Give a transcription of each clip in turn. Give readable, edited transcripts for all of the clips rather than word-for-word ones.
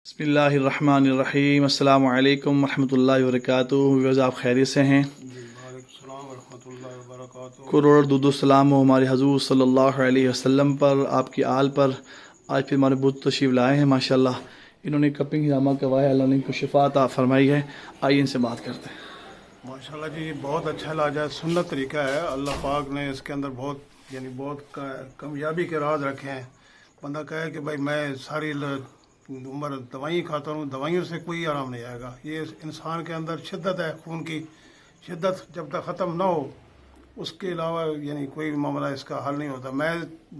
بسم اللہ الرحمن الرحیم، السلام علیکم ورحمۃ اللہ وبرکاتہ۔ ویوز آپ خیریت سے ہیں؟ وعلیکم السلام ورحمۃ اللہ وبرکاتہ۔ کروڑ درود و سلام ہو ہمارے حضور صلی اللہ علیہ وسلم پر، آپ کی آل پر۔ آج پھر ہمارے بت تشریف لائے ہیں ماشاءاللہ، انہوں نے کپنگ جامہ کروایا، اللہ نے ان کو شفا عطا فرمائی ہے۔ آئیے ان سے بات کرتے ہیں۔ ماشاءاللہ جی، بہت اچھا علاج ہے، سنت طریقہ ہے۔ اللہ پاک نے اس کے اندر بہت کامیابی کے راز رکھے ہیں۔ بندہ کہے کہ بھائی میں ساری عمر دوائیں کھاتا ہوں، دوائیوں سے کوئی آرام نہیں آئے گا۔ یہ انسان کے اندر شدت ہے، خون کی شدت جب تک ختم نہ ہو اس کے علاوہ کوئی معاملہ اس کا حل نہیں ہوتا۔ میں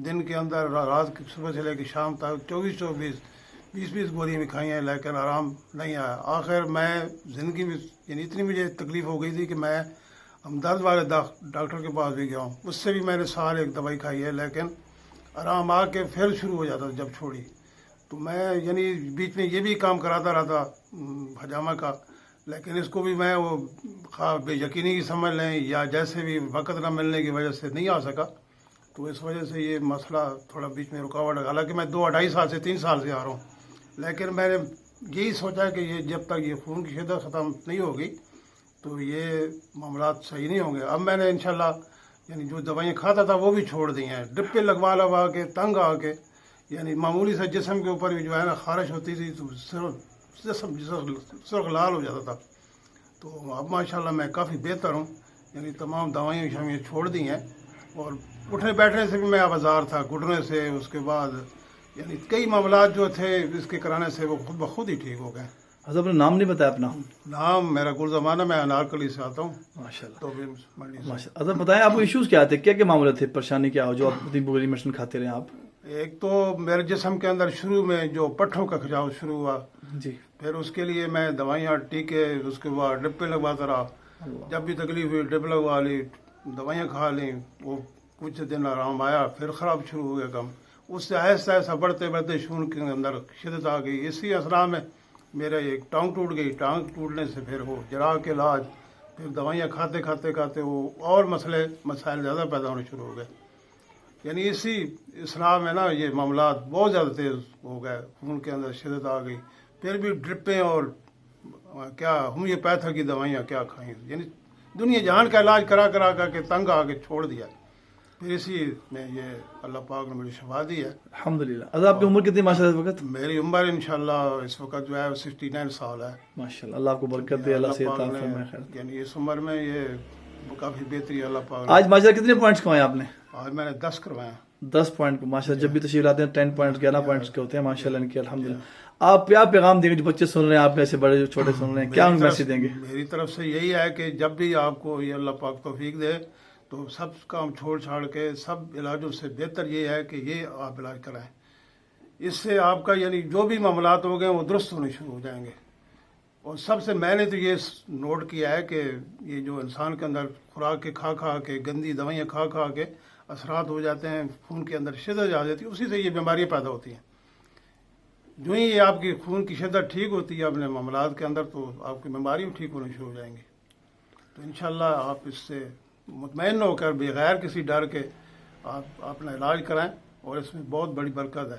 دن کے اندر رات کی صبح سے لے کے شام تک 24 گولیاں بھی کھائی ہیں، لیکن آرام نہیں آیا۔ آخر میں زندگی میں اتنی مجھے تکلیف ہو گئی تھی کہ میں ہمدرد والے ڈاکٹر کے پاس بھی گیا ہوں، اس سے بھی میں نے سال ایک دوائی کھائی ہے، لیکن آرام آ کے پھر شروع ہو جاتا جب چھوڑی تو میں بیچ میں یہ بھی کام کراتا رہتا حجامہ کا، لیکن اس کو بھی میں وہ بے یقینی کی سمجھ لیں یا جیسے بھی وقت نہ ملنے کی وجہ سے نہیں آ سکا، تو اس وجہ سے یہ مسئلہ تھوڑا بیچ میں رکاوٹ ہے۔ حالانکہ میں 2-2.5 سال سے 3 سال سے آ رہا ہوں، لیکن میں نے یہی سوچا کہ یہ جب تک یہ خون کی شدت ختم نہیں ہوگی تو یہ معاملات صحیح نہیں ہوں گے۔ اب میں نے انشاءاللہ جو دوائیاں کھاتا تھا وہ بھی چھوڑ دی ہیں، ڈپے لگوا کے تنگ آ کے، معمولی سے جسم کے اوپر بھی جو ہے نا خارش ہوتی تھی تو جسم سرخ لال ہو جاتا تھا، تو اب ماشاءاللہ میں کافی بہتر ہوں۔ تمام دوائیں شامیں چھوڑ دی ہیں، اور اٹھنے بیٹھنے سے بھی میں آزار تھا، گھٹنے سے، اس کے بعد کئی معاملات جو تھے اس کے کرانے سے وہ خود بخود ہی ٹھیک ہو گئے۔ حضرت اپنا نام نہیں بتایا اپنا؟ نام میرا گلزمانہ، میں انارکلی سے آتا ہوں ماشاءاللہ تو پھر منڈی سے۔ حضرت بتائیں آپ کو ایشوز کیا تھے، کیا معاملے تھے، پریشانی کیا ہو جو آپ اتنی گولی میڈیسن کھاتے رہے آپ؟ ایک تو میرے جسم کے اندر شروع میں جو پٹھوں کا کھجاؤ شروع ہوا، جی، پھر اس کے لیے میں دوائیاں ٹیکے، اس کے بعد ڈپے لگواتا رہا، جب بھی تکلیف ہوئی ڈپ لگوا لی، دوائیاں کھا لیں، وہ کچھ دن آرام آیا، پھر خراب شروع ہو گیا کم، اس سے آہستہ آہستہ بڑھتے بڑھتے خون کے اندر شدت آ گئی۔ اسی اثرا میں میرا ایک ٹانگ ٹوٹ گئی، ٹانگ ٹوٹنے سے پھر وہ جراح کے علاج، پھر دوائیاں کھاتے کھاتے وہ اور مسائل زیادہ پیدا ہونے شروع ہو گئے۔ اسی اصلاح میں یہ معاملات بہت زیادہ تیز ہو گئے، خون کے اندر شدت آ گئی، پھر بھی ڈرپیں اور کیا ہومیوپیتھی کی دوائیاں کیا کھائیں، دنیا جہان کا علاج کرا کے تنگ آ کے چھوڑ دیا۔ پھر اسی میں یہ اللہ پاک نے مجھے شفا دی ہے، الحمدللہ۔ حضرت آپ کی عمر کتنی ماشاءاللہ اس وقت؟ میری عمر انشاءاللہ اس وقت جو ہے 69 سال ہے۔ ماشاءاللہ، اللہ آپ کو برکت دے، اللہ سے عطا فرمائے خیر۔ اس عمر میں یہ کافی بہتری اللہ پاک۔ آج ماشاءاللہ کتنے پوائنٹس کمائے آپ نے؟ آج میں نے 10 کروائے ہیں۔ 10 پوائنٹ کو ماشاءاللہ، جب بھی تشریف لاتے ہیں 10 پوائنٹس 11 پوائنٹس کے ہوتے ہیں ماشاءاللہ ان کے، الحمدللہ۔ آپ کیا پیغام دیں گے جو بچے سن رہے ہیں، آپ ایسے بڑے جو چھوٹے سن رہے ہیں، کیا ان میسج دیں گے؟ میری طرف سے یہی ہے کہ جب بھی آپ کو یہ اللہ پاک توفیق دے تو سب کام چھوڑ چھاڑ کے سب علاجوں سے بہتر یہ ہے کہ یہ آپ علاج کرائیں۔ اس سے آپ کا جو بھی معاملات ہو گئے وہ درست ہونے شروع ہو جائیں گے۔ اور سب سے میں نے تو یہ نوٹ کیا ہے کہ یہ جو انسان کے اندر خوراک کے کھا کے گندی دوائیاں کھا کے اثرات ہو جاتے ہیں، خون کے اندر شدت آ جاتی ہے، اسی سے یہ بیماریاں پیدا ہوتی ہیں۔ جو ہی یہ آپ کی خون کی شدت ٹھیک ہوتی ہے اپنے معاملات کے اندر تو آپ کی بیماریاں ٹھیک ہونے شروع ہو جائیں گی۔ تو انشاءاللہ آپ اس سے مطمئن ہو کر بغیر کسی ڈر کے آپ اپنا علاج کرائیں، اور اس میں بہت بڑی برکت ہے،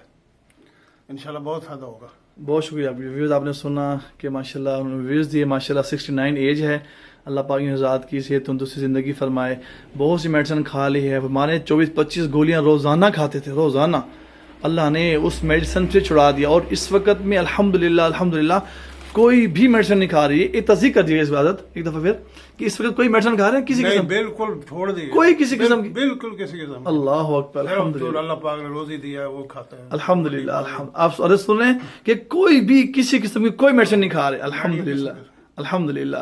انشاءاللہ بہت فائدہ ہوگا۔ بہت شکریہ آپ ویوز، آپ نے سنا کہ ماشاءاللہ انہوں نے ویوز دیے، ماشاءاللہ 69 ایج ہے، اللہ پاک نے ذات کی صحت تندرستی زندگی فرمائے۔ بہت سی میڈیسن کھا لی ہے، ہمارے 24-25 گولیاں روزانہ کھاتے تھے، روزانہ، اللہ نے اس میڈیسن سے چھڑا دیا، اور اس وقت میں الحمدللہ کوئی بھی میڈیسن نہیں کھا رہی ہے۔ یہ تصدیق کر دیجیے اس عادت ایک دفعہ پھر کہ اس وقت کوئی میڈیسن کھا رہے ہیں کسی قسم؟ بالکل چھوڑ دی، کوئی کسی قسم کی؟ بالکل کسی قسم۔ اللہ اکبر، الحمدللہ، اللہ پاک نے روزی دیا ہے وہ کھاتا ہے، الحمدللہ۔ آپ عرض سن رہے ہیں کہ کوئی بھی کسی قسم کی کوئی میڈیسن نہیں کھا رہے، الحمدللہ الحمدللہ۔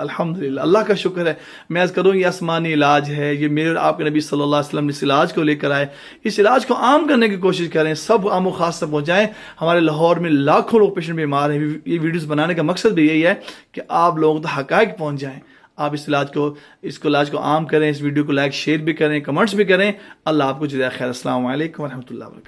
اللہ کا شکر ہے۔ میں عرض کروں یہ آسمانی علاج ہے، یہ میرے اور آپ کے نبی صلی اللہ علیہ وسلم نے اس علاج کو لے کر آئے۔ اس علاج کو عام کرنے کی کوشش کریں، سب عام و خاص تک پہنچائیں۔ ہمارے لاہور میں لاکھوں لوگ پیشنٹ بیمار ہیں، یہ ویڈیوز بنانے کا مقصد بھی یہی ہے کہ آپ لوگوں تک حقائق پہنچ جائیں۔ آپ اس علاج کو عام کریں، اس ویڈیو کو لائک شیئر بھی کریں، کمنٹس بھی کریں۔ اللہ آپ کو جزائے خیر۔ السلام علیکم ورحمۃ اللہ وبرکاتہ۔